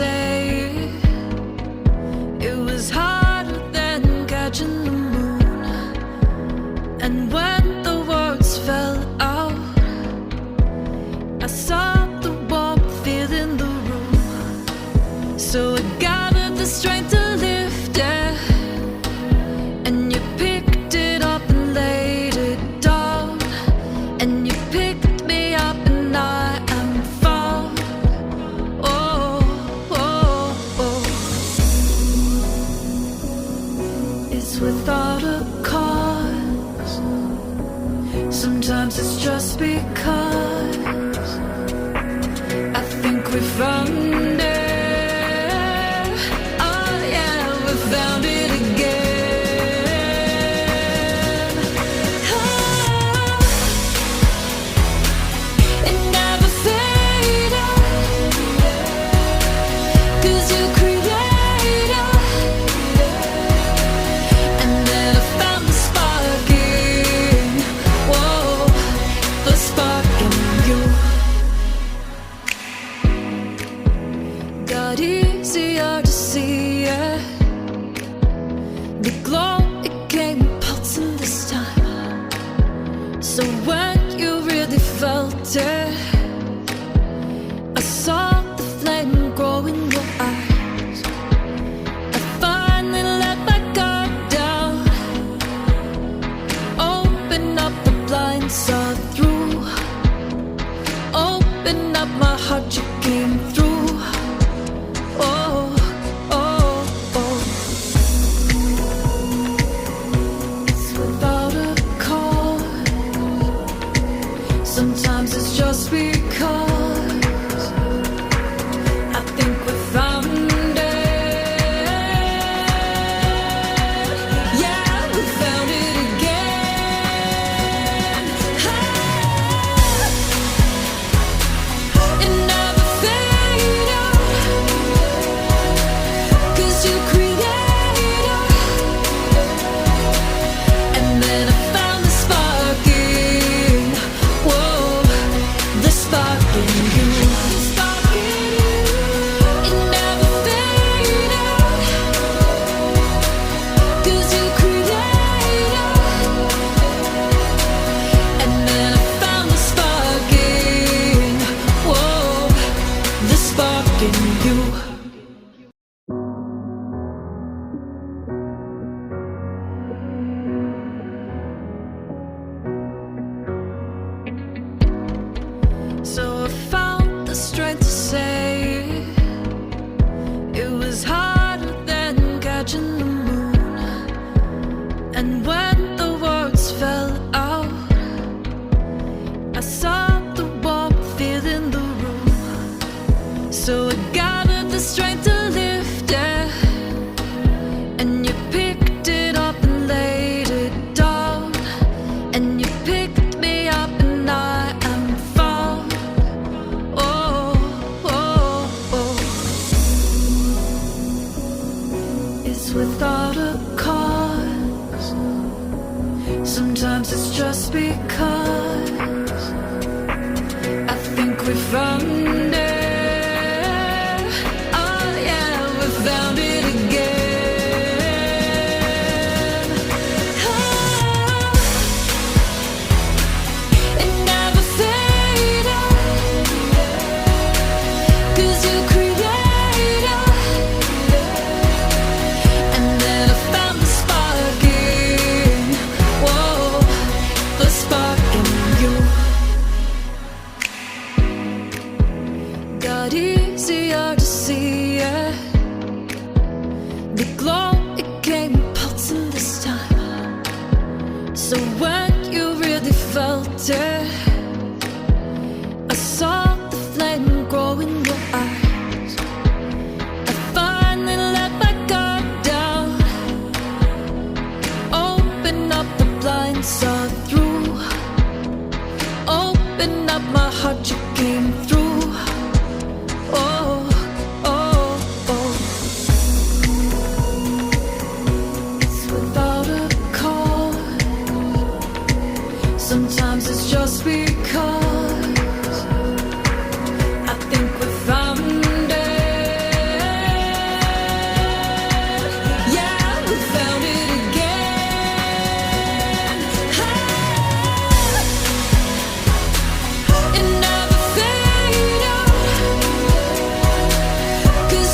say. It was harder than catching the moon. And when the words fell out, I saw the warmth filling the room. So I gathered the strength to lift it, and you picked it up and laid it down. And you picked me up and I am found. Oh, oh, oh. It's without a cause. Sometimes it's just because I think we found it. Oh yeah, we found it again. Oh, it never faded, 'cause you created. And then I found the spark in, whoa, the spark in you. Got easier to see it. The glow, it came pulsing this time. So when you really felt it, I saw the flame grow in your eyes. I finally let my guard down, open up the blinds, saw through. Open up my heart, you came through. Oh, oh, oh. It's without a cause. Sometimes it's just because I think we found it. Yeah, we found it again. It never faded, 'cause you created. And then I found the spark in, whoa, the spark in you. It never faded, 'cause you created. And then I found the spark in, whoa, the spark in you. So I found the strength to say it was harder than catching the moon. And when the words fell out, I saw the warmth filling the room. So I gathered the strength to lift it, and you picked it up and laid it down. And you picked me up and I am found. Oh, oh, oh. It's without a cause. Sometimes it's just because I think we found it. Oh yeah, we found it again. Oh, it never faded, 'cause you created. And then I found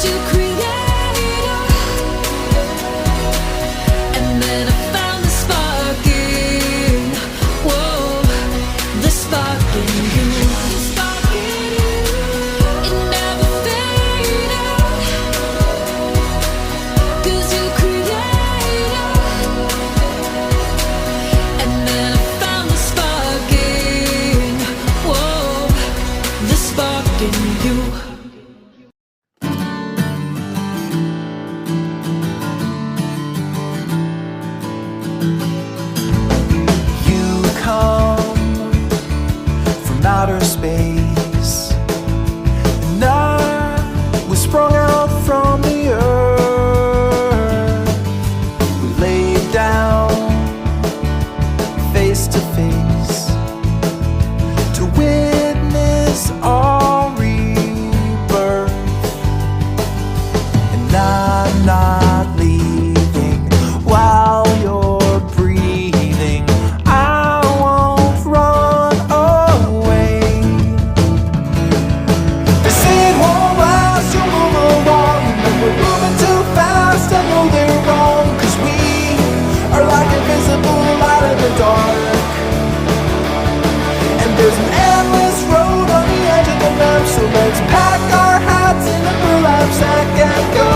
you creator. And then I found the spark in, whoa, the spark in you. The spark in you. It never faded, 'cause you creator. And then I found the spark in, whoa, the spark in you. You come from outer space, and I was sprung out from the earth. We laid down face to face to witness our rebirth. And I'm not leaving while you're breathing. I won't run away. They say it won't last, you'll move along, but we're moving too fast. I know they're wrong, 'cause we are like invisible light in the dark. And there's an endless road on the edge of the map, so let's pack our hats in a burlap sack and go.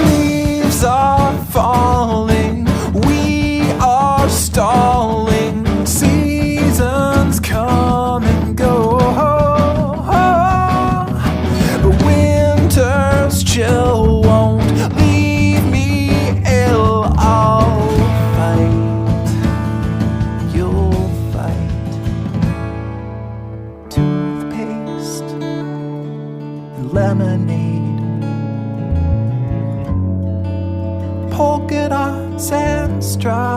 Leaves are falling, we are stalling. Seasons come and go, but winter's chill won't leave me ill. I'll fight, you'll fight. Toothpaste and lemonade, polka dots and stripes.